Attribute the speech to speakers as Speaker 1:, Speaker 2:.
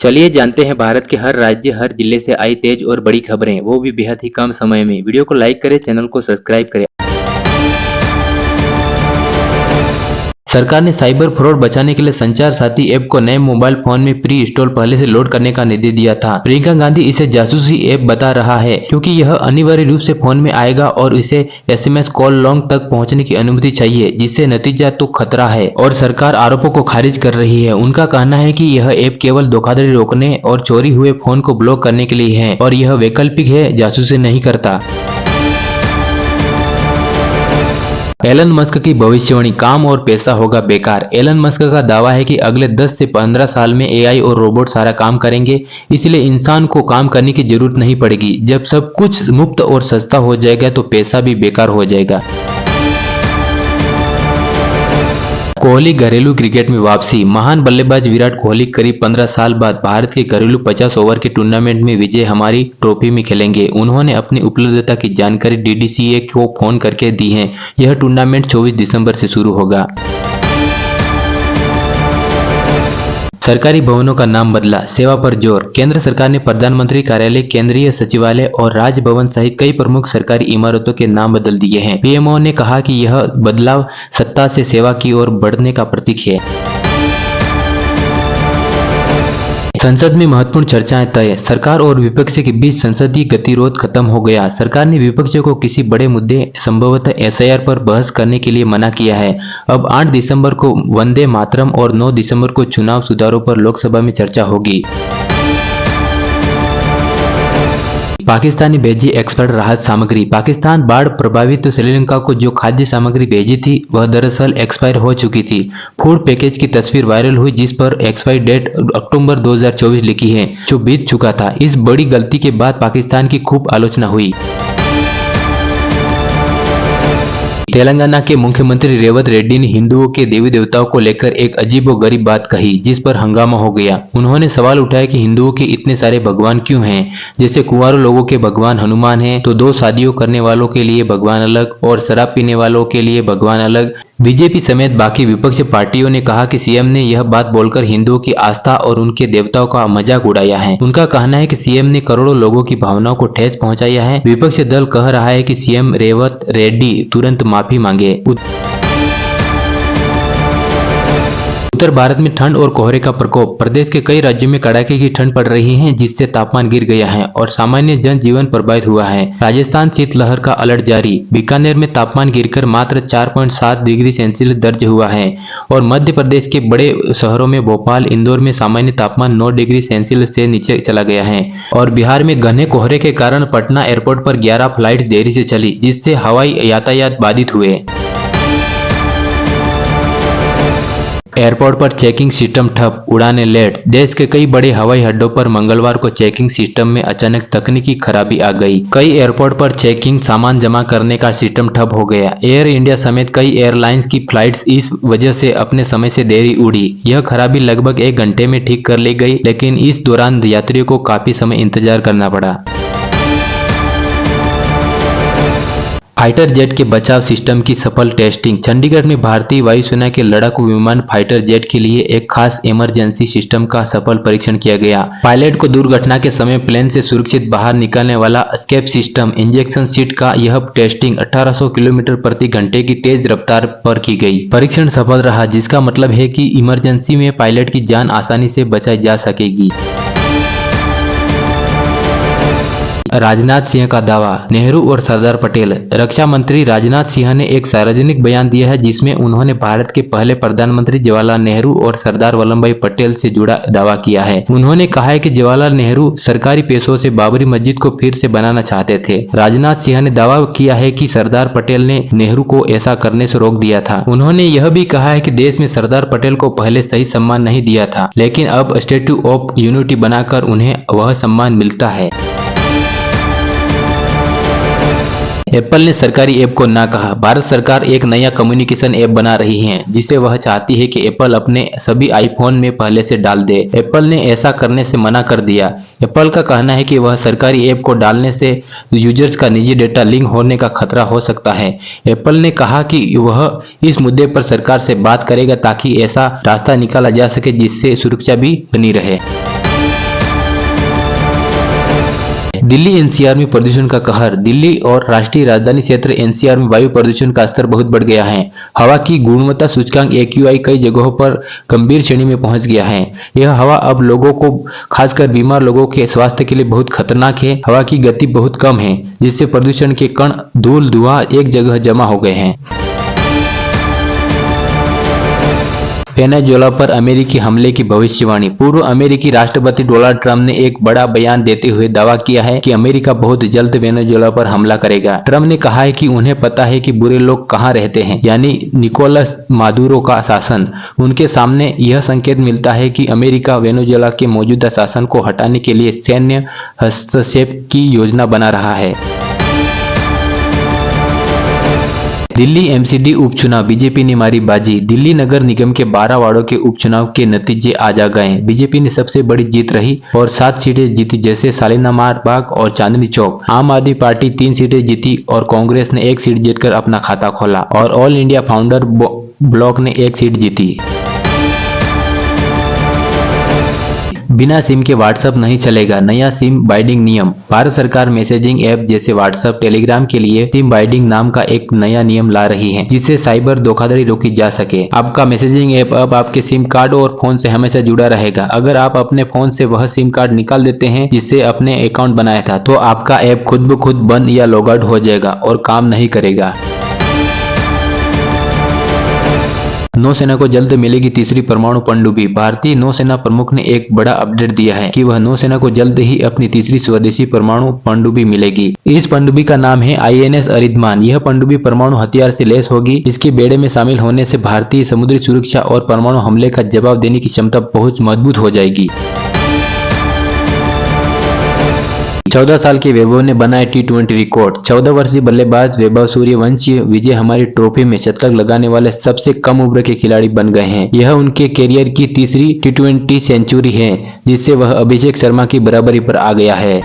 Speaker 1: चलिए जानते हैं भारत के हर राज्य हर जिले से आई तेज और बड़ी खबरें, वो भी बेहद ही कम समय में। वीडियो को लाइक करें, चैनल को सब्सक्राइब करें। सरकार ने साइबर फ्रॉड बचाने के लिए संचार साथी ऐप को नए मोबाइल फोन में प्री इंस्टॉल पहले से लोड करने का निर्देश दिया था। प्रियंका गांधी इसे जासूसी ऐप बता रहा है क्योंकि यह अनिवार्य रूप से फोन में आएगा और इसे एसएमएस कॉल लॉन्ग तक पहुंचने की अनुमति चाहिए, जिससे नतीजा तो खतरा है और सरकार आरोपों को खारिज कर रही है। उनका कहना है कि यह ऐप केवल धोखाधड़ी रोकने और चोरी हुए फोन को ब्लॉक करने के लिए है और यह वैकल्पिक है, जासूसी नहीं करता। एलन मस्क की भविष्यवाणी, काम और पैसा होगा बेकार। एलन मस्क का दावा है कि अगले 10 से 15 साल में एआई और रोबोट सारा काम करेंगे, इसलिए इंसान को काम करने की जरूरत नहीं पड़ेगी। जब सब कुछ मुफ्त और सस्ता हो जाएगा तो पैसा भी बेकार हो जाएगा। कोहली घरेलू क्रिकेट में वापसी, महान बल्लेबाज विराट कोहली करीब 15 साल बाद भारत के घरेलू 50 ओवर के टूर्नामेंट में विजय हमारी ट्रॉफी में खेलेंगे। उन्होंने अपनी उपलब्धता की जानकारी डीडीसीए को फोन करके दी है। यह टूर्नामेंट 24 दिसंबर से शुरू होगा। सरकारी भवनों का नाम बदला, सेवा पर जोर। केंद्र सरकार ने प्रधानमंत्री कार्यालय, केंद्रीय सचिवालय और राजभवन सहित कई प्रमुख सरकारी इमारतों के नाम बदल दिए हैं। पीएमओ ने कहा कि यह बदलाव सत्ता से सेवा की ओर बढ़ने का प्रतीक है। संसद में महत्वपूर्ण चर्चाएं तय, सरकार और विपक्ष के बीच संसदीय गतिरोध खत्म हो गया। सरकार ने विपक्ष को किसी बड़े मुद्दे, संभवतः एसआईआर पर बहस करने के लिए मना किया है। अब 8 दिसंबर को वंदे मातरम और 9 दिसंबर को चुनाव सुधारों पर लोकसभा में चर्चा होगी। पाकिस्तान ने भेजी एक्सपर्ट राहत सामग्री। पाकिस्तान बाढ़ प्रभावित श्रीलंका को जो खाद्य सामग्री भेजी थी वह दरअसल एक्सपायर हो चुकी थी। फूड पैकेज की तस्वीर वायरल हुई जिस पर एक्सपायर डेट अक्टूबर 2024 लिखी है, जो बीत चुका था। इस बड़ी गलती के बाद पाकिस्तान की खूब आलोचना हुई। तेलंगाना के मुख्यमंत्री रेवंत रेड्डी ने हिंदुओं के देवी देवताओं को लेकर एक अजीबोगरीब बात कही, जिस पर हंगामा हो गया। उन्होंने सवाल उठाया कि हिंदुओं के इतने सारे भगवान क्यों हैं? जैसे कुंवारों लोगों के भगवान हनुमान हैं, तो 2 शादियों करने वालों के लिए भगवान अलग और शराब पीने वालों के लिए भगवान अलग। बीजेपी समेत बाकी विपक्षी पार्टियों ने कहा कि सीएम ने यह बात बोलकर हिंदुओं की आस्था और उनके देवताओं का मजाक उड़ाया है। उनका कहना है कि सीएम ने करोड़ों लोगों की भावनाओं को ठेस पहुंचाया है। विपक्षी दल कह रहा है कि सीएम रेवंत रेड्डी तुरंत माफी मांगे। उत्तर भारत में ठंड और कोहरे का प्रकोप, प्रदेश के कई राज्यों में कड़ाके की ठंड पड़ रही है, जिससे तापमान गिर गया है और सामान्य जनजीवन प्रभावित हुआ है। राजस्थान शीतलहर का अलर्ट जारी, बीकानेर में तापमान गिरकर मात्र 4.7 डिग्री सेल्सियस दर्ज हुआ है और मध्य प्रदेश के बड़े शहरों में भोपाल, इंदौर में सामान्य तापमान 9 डिग्री सेल्सियस से नीचे चला गया है। और बिहार में घने कोहरे के कारण पटना एयरपोर्ट पर 11 फ्लाइट देरी से चली, जिससे हवाई यातायात बाधित हुए। एयरपोर्ट पर चेकिंग सिस्टम ठप, उड़ानें लेट। देश के कई बड़े हवाई अड्डों पर मंगलवार को चेकिंग सिस्टम में अचानक तकनीकी खराबी आ गई। कई एयरपोर्ट पर चेकिंग सामान जमा करने का सिस्टम ठप हो गया। एयर इंडिया समेत कई एयरलाइंस की फ्लाइट्स इस वजह से अपने समय से देरी उड़ी। यह खराबी लगभग 1 घंटे में ठीक कर ली गई, लेकिन इस दौरान यात्रियों को काफी समय इंतजार करना पड़ा। फाइटर जेट के बचाव सिस्टम की सफल टेस्टिंग, चंडीगढ़ में भारतीय वायुसेना के लड़ाकू विमान फाइटर जेट के लिए एक खास इमरजेंसी सिस्टम का सफल परीक्षण किया गया। पायलट को दुर्घटना के समय प्लेन से सुरक्षित बाहर निकालने वाला एस्केप सिस्टम इंजेक्शन सीट का यह टेस्टिंग 1800 किलोमीटर प्रति घंटे की तेज रफ्तार पर की गई। परीक्षण सफल रहा, जिसका मतलब है कि इमरजेंसी में पायलट की जान आसानी से बचाई जा सकेगी। राजनाथ सिंह का दावा, नेहरू और सरदार पटेल। रक्षा मंत्री राजनाथ सिंह ने एक सार्वजनिक बयान दिया है जिसमें उन्होंने भारत के पहले प्रधानमंत्री जवाहरलाल नेहरू और सरदार वल्लभ भाई पटेल से जुड़ा दावा किया है। उन्होंने कहा है कि जवाहरलाल नेहरू सरकारी पैसों से बाबरी मस्जिद को फिर से बनाना चाहते थे। राजनाथ सिंह ने दावा किया है कि सरदार पटेल ने नेहरू को ऐसा करने से रोक दिया था। उन्होंने यह भी कहा है कि देश में सरदार पटेल को पहले सही सम्मान नहीं दिया था, लेकिन अब स्टैट्यू ऑफ यूनिटी बनाकर उन्हें वह सम्मान मिलता है। एप्पल ने सरकारी ऐप को ना कहा। भारत सरकार एक नया कम्युनिकेशन ऐप बना रही है जिसे वह चाहती है कि एप्पल अपने सभी आईफोन में पहले से डाल दे। एप्पल ने ऐसा करने से मना कर दिया। एप्पल का कहना है कि वह सरकारी ऐप को डालने से यूजर्स का निजी डेटा लीक होने का खतरा हो सकता है। एप्पल ने कहा कि वह इस मुद्दे पर सरकार से बात करेगा ताकि ऐसा रास्ता निकाला जा सके जिससे सुरक्षा भी बनी रहे। दिल्ली एनसीआर में प्रदूषण का कहर। दिल्ली और राष्ट्रीय राजधानी क्षेत्र एनसीआर में वायु प्रदूषण का स्तर बहुत बढ़ गया है। हवा की गुणवत्ता सूचकांक AQI कई जगहों पर गंभीर श्रेणी में पहुंच गया है। यह हवा अब लोगों को, खासकर बीमार लोगों के स्वास्थ्य के लिए बहुत खतरनाक है। हवा की गति बहुत कम है, जिससे प्रदूषण के कण, धूल, धुआं एक जगह जमा हो गए हैं। वेनेजुएला पर अमेरिकी हमले की भविष्यवाणी। पूर्व अमेरिकी राष्ट्रपति डोनाल्ड ट्रंप ने एक बड़ा बयान देते हुए दावा किया है कि अमेरिका बहुत जल्द वेनेजुएला पर हमला करेगा। ट्रंप ने कहा है कि उन्हें पता है कि बुरे लोग कहां रहते हैं, यानी निकोलस मादुरो का शासन। उनके सामने यह संकेत मिलता है कि अमेरिका वेनेजुएला के मौजूदा शासन को हटाने के लिए सैन्य हस्तक्षेप की योजना बना रहा है। दिल्ली MCD उपचुनाव, बीजेपी ने मारी बाजी। दिल्ली नगर निगम के 12 वार्डों के उपचुनाव के नतीजे आज आ गए। बीजेपी ने सबसे बड़ी जीत रही और 7 सीटें जीती, जैसे शालीमार बाग और चांदनी चौक। आम आदमी पार्टी 3 सीटें जीती और कांग्रेस ने 1 सीट जीतकर अपना खाता खोला और ऑल इंडिया फाउंडर ब्लॉक ने 1 सीट जीती। बिना सिम के व्हाट्सएप नहीं चलेगा, नया सिम बाइंडिंग नियम। भारत सरकार मैसेजिंग ऐप जैसे व्हाट्सएप, टेलीग्राम के लिए सिम बाइंडिंग नाम का एक नया नियम ला रही है, जिससे साइबर धोखाधड़ी रोकी जा सके। आपका मैसेजिंग ऐप अब आपके सिम कार्ड और फोन से हमेशा जुड़ा रहेगा। अगर आप अपने फोन से वह सिम कार्ड निकाल देते हैं जिससे अपने अकाउंट बनाया था, तो आपका ऐप खुद ब खुद बंद या लॉग आउट हो जाएगा और काम नहीं करेगा। नौसेना को जल्द मिलेगी तीसरी परमाणु पनडुब्बी। भारतीय नौसेना प्रमुख ने एक बड़ा अपडेट दिया है कि वह नौसेना को जल्द ही अपनी तीसरी स्वदेशी परमाणु पनडुब्बी मिलेगी। इस पनडुब्बी का नाम है INS अरिधमान। यह पनडुब्बी परमाणु हथियार से लैस होगी। इसके बेड़े में शामिल होने से भारतीय समुद्री सुरक्षा और परमाणु हमले का जवाब देने की क्षमता बहुत मजबूत हो जाएगी। 14 साल के वैभव ने बनाया T20 रिकॉर्ड। 14 वर्षीय बल्लेबाज वैभव सूर्यवंशी विजय हमारी ट्रॉफी में शतक लगाने वाले सबसे कम उम्र के खिलाड़ी बन गए हैं। यह उनके कैरियर की तीसरी T20 सेंचुरी है, जिससे वह अभिषेक शर्मा की बराबरी पर आ गया है।